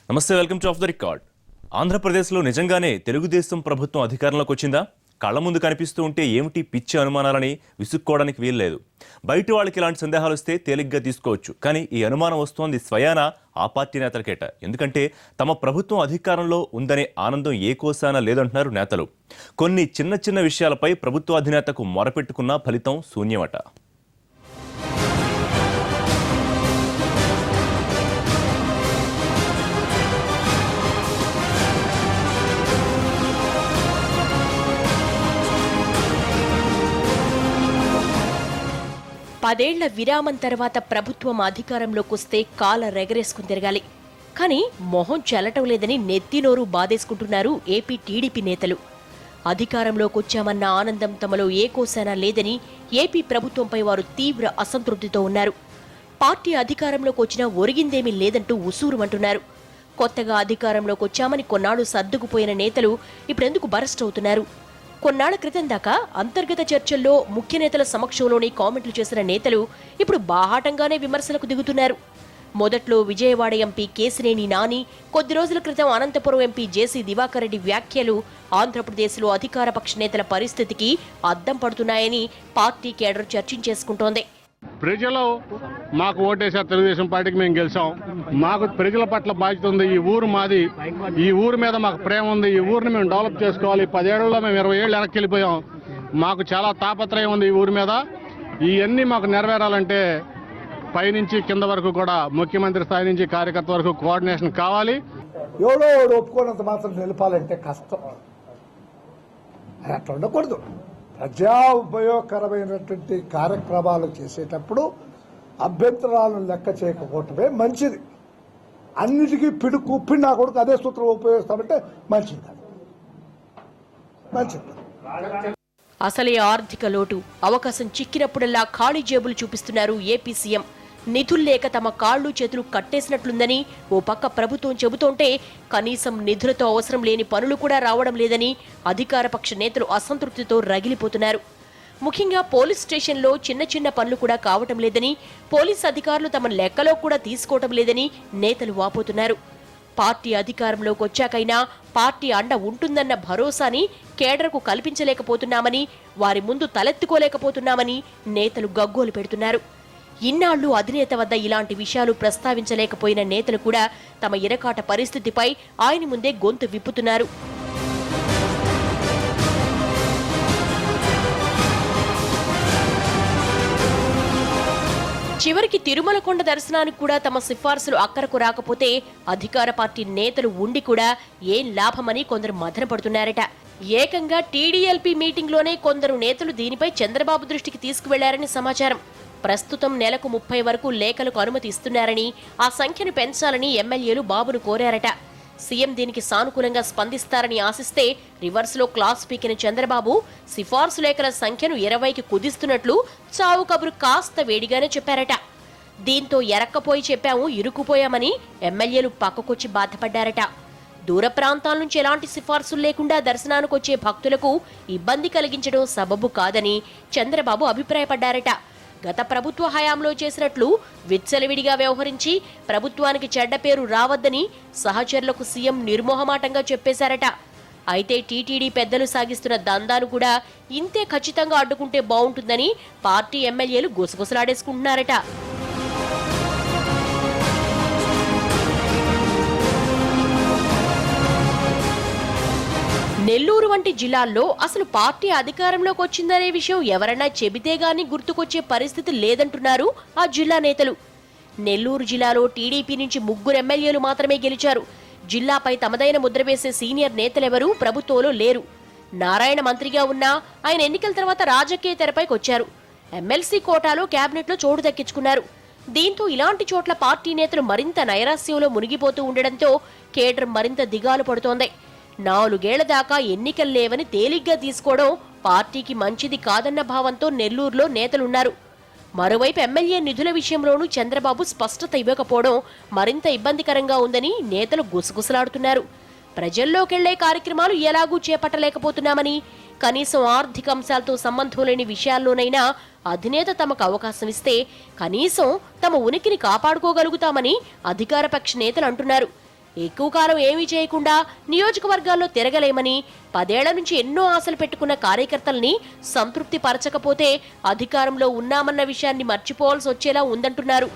నమస్తే, welcome to of the record. ఆంధ్రప్రదేశ్లో నిజంగానే తెలుగుదేశం ప్రభుత్వం అధికారంలోకి వచ్చిందా? కళ్ళ ముందు కనిపిస్తూ ఉంటే ఏమిటి పిచ్చి అనుమానాలని విసుక్కోవడానికి వీల్లేదు. బయట వాళ్ళకి ఇలాంటి సందేహాలు వస్తే తేలిగ్గా తీసుకోవచ్చు. కానీ ఈ అనుమానం వస్తోంది స్వయాన ఆ పార్టీ నేతలకేట. ఎందుకంటే తమ ప్రభుత్వం అధికారంలో ఉందనే ఆనందం ఏ కోసానా లేదంటున్నారు నేతలు. కొన్ని చిన్న చిన్న విషయాలపై ప్రభుత్వ అధినేతకు మొరపెట్టుకున్న ఫలితం శూన్యమట. పదేళ్ల విరామం తర్వాత ప్రభుత్వం అధికారంలోకి వస్తే కాల రెగరేసుకుని తిరగాలి. కానీ మొహం చెల్లటం లేదని నెత్తినోరు బాధేసుకుంటున్నారు ఏపీ టీడీపీ నేతలు. అధికారంలోకి వచ్చామన్న ఆనందం తమలో ఏ కోసానా లేదని ఏపీ ప్రభుత్వంపై వారు తీవ్ర అసంతృప్తితో ఉన్నారు. పార్టీ అధికారంలోకి వచ్చినా ఒరిగిందేమీ లేదంటూ ఉసూరుమంటున్నారు. కొత్తగా అధికారంలోకి వచ్చామని కొన్నాళ్లు సర్దుకుపోయిన నేతలు ఇప్పుడెందుకు బరస్ట్ అవుతున్నారు? కొన్నాళ్ల క్రితం దాకా అంతర్గత చర్చల్లో ముఖ్య నేతల సమక్షంలోనే కామెంట్లు చేసిన నేతలు ఇప్పుడు బాహాటంగానే విమర్శలకు దిగుతున్నారు. మొదట్లో విజయవాడ ఎంపీ కేశినేని నాని, కొద్ది రోజుల క్రితం అనంతపురం ఎంపీ జేసీ దివాకర్ రెడ్డి వ్యాఖ్యలు ఆంధ్రప్రదేశ్లో అధికార పక్ష నేతల పరిస్థితికి అద్దం పడుతున్నాయని పార్టీ కేడర్ చర్చించేసుకుంటోంది. ప్రజలు మాకు ఓటేశారు, తెలుగుదేశం పార్టీకి మేము గెలిచాం. మాకు ప్రజల పట్ల బాధ్యత ఉంది. ఈ ఊరు మాది, ఈ ఊరు మీద మాకు ప్రేమ ఉంది. ఈ ఊరిని మేము డెవలప్ చేసుకోవాలి. 10 ఏళ్లలో మేము 20 ఏళ్ళు వెనక్కి వెళ్ళిపోయాం. మాకు చాలా తాపత్రయం ఉంది ఈ ఊరి మీద. ఇవన్నీ మాకు నెరవేరాలంటే పైనుంచి కింద వరకు కూడా ముఖ్యమంత్రి స్థాయి నుంచి కార్యకర్త వరకు కోఆర్డినేషన్ కావాలి. ఎవడో ఒప్పుకోనంత మాత్రం నిలపాలంటే కష్టం. అది అట్లా ఉండకూడదు. ప్రజా ఉపయోగకరమైనటువంటి కార్యక్రమాలు చేసేటప్పుడు అభ్యంతరాలను లెక్క చేయకపోవటమే మంచిది. అన్నిటికీ పిడుకు పిండా కొడుకు అదే సూత్రం ఉపయోగిస్తామంటే మంచిది కాదు, మంచిది. అసలే ఆర్థిక లోటు, అవకాశం చిక్కినప్పుడల్లా ఖాళీ జేబులు చూపిస్తున్నారు ఏపీ సీఎం. నిధుల్లేక తమ కాళ్లు చేతులు కట్టేసినట్లుందని ఓ పక్క ప్రభుత్వం చెబుతోంటే కనీసం నిధులతో అవసరం లేని పనులు కూడా రావడం లేదని అధికారపక్ష నేతలు అసంతృప్తితో రగిలిపోతున్నారు. ముఖ్యంగా పోలీస్ స్టేషన్లో చిన్న చిన్న పనులు కూడా కావటం లేదని, పోలీస్ అధికారులు తమ లెక్కలో కూడా తీసుకోవటం లేదని నేతలు వాపోతున్నారు. పార్టీ అధికారంలోకి వచ్చాకైనా పార్టీ అండ ఉంటుందన్న భరోసాని కేడర్కు కల్పించలేకపోతున్నామని, వారి ముందు తలెత్తుకోలేకపోతున్నామని నేతలు గగ్గోలు పెడుతున్నారు. ఇన్నాళ్లు అధినేత వద్ద ఇలాంటి విషయాలు ప్రస్తావించలేకపోయిన నేతలు కూడా తమ ఇరకాట పరిస్థితిపై ఆయన ముందే గొంతు విప్పుతున్నారు. చివరికి తిరుమల కొండ దర్శనానికి కూడా తమ సిఫార్సులు అక్కరకు రాకపోతే అధికార పార్టీ నేతలు ఉండి కూడా ఏం లాభమని కొందరు మదనపడుతున్నారట. ఏకంగా టీడీఎల్పీ మీటింగ్లోనే కొందరు నేతలు దీనిపై చంద్రబాబు దృష్టికి తీసుకువెళ్లారని సమాచారం. ప్రస్తుతం నెలకు 30 వరకు లేఖలకు అనుమతి ఇస్తున్నారని, ఆ సంఖ్యను పెంచాలని ఎమ్మెల్యేలు బాబును కోరారట. సీఎం దీనికి సానుకూలంగా స్పందిస్తారని ఆశిస్తే రివర్స్లో క్లాస్ పీకిన చంద్రబాబు సిఫార్సు లేఖల సంఖ్యను 20కి కుదిస్తున్నట్లు చావు కబురు కాస్త వేడిగానే చెప్పారట. దీంతో ఎరక్కపోయి చెప్పాము, ఇరుక్కుపోయామని ఎమ్మెల్యేలు పక్కకొచ్చి బాధపడ్డారట. దూర ప్రాంతాల నుంచి ఎలాంటి సిఫార్సులు లేకుండా దర్శనానికి వచ్చే భక్తులకు ఇబ్బంది కలిగించడం సబబు కాదని చంద్రబాబు అభిప్రాయపడ్డారట. గత ప్రభుత్వ హయాంలో చేసినట్లు విచ్చలవిడిగా వ్యవహరించి ప్రభుత్వానికి చెడ్డ పేరు రావద్దని సహచరులకు సీఎం నిర్మోహమాటంగా చెప్పేశారట. అయితే టీటీడీ పెద్దలు సాగిస్తున్న దందాను కూడా ఇంతే ఖచ్చితంగా అడ్డుకుంటే బాగుంటుందని పార్టీ ఎమ్మెల్యేలు గుసగుసలాడేసుకుంటున్నారట. నెల్లూరు వంటి జిల్లాల్లో అసలు పార్టీ అధికారంలోకి వచ్చిందనే విషయం ఎవరన్నా చెబితే గానీ గుర్తుకొచ్చే పరిస్థితి లేదంటున్నారు ఆ జిల్లా నేతలు. నెల్లూరు జిల్లాలో టీడీపీ నుంచి 3 ఎమ్మెల్యేలు మాత్రమే గెలిచారు. జిల్లాపై తమదైన ముద్ర వేసే సీనియర్ నేతలెవరూ ప్రభుత్వంలో లేరు. నారాయణ మంత్రిగా ఉన్నా ఆయన ఎన్నికల తర్వాత రాజకీయ తెరపైకి వచ్చారు. ఎమ్మెల్సీ కోటాలో కేబినెట్లో చోటు దక్కించుకున్నారు. దీంతో ఇలాంటి చోట్ల పార్టీ నేతలు మరింత నైరాస్యంలో మునిగిపోతూ ఉండడంతో కేడర్ మరింత దిగాలు పడుతోంది. 4 ఏళ్ల దాకా ఎన్నికలు లేవని తేలిగ్గా తీసుకోవడం పార్టీకి మంచిది కాదన్న భావంతో నెల్లూరులో నేతలున్నారు. మరోవైపు ఎమ్మెల్యే నిధుల విషయంలోనూ చంద్రబాబు స్పష్టత ఇవ్వకపోవడం మరింత ఇబ్బందికరంగా ఉందని నేతలు గుసగుసలాడుతున్నారు. ప్రజల్లోకెళ్లే కార్యక్రమాలు ఎలాగూ చేపట్టలేకపోతున్నామని, కనీసం ఆర్థిక అంశాలతో సంబంధం లేని విషయాల్లోనైనా అధినేత తమకు అవకాశం ఇస్తే కనీసం తమ ఉనికిని కాపాడుకోగలుగుతామని అధికారపక్ష నేతలు అంటున్నారు. ఎక్కువ కాలం ఏమీ చేయకుండా నియోజకవర్గాల్లో తిరగలేమని, 10 ఏళ్ల నుంచి ఎన్నో ఆశలు పెట్టుకున్న కార్యకర్తల్ని సంతృప్తి పరచకపోతే అధికారంలో ఉన్నామన్న విషయాన్ని మర్చిపోవాల్సి వచ్చేలా ఉందంటున్నారు.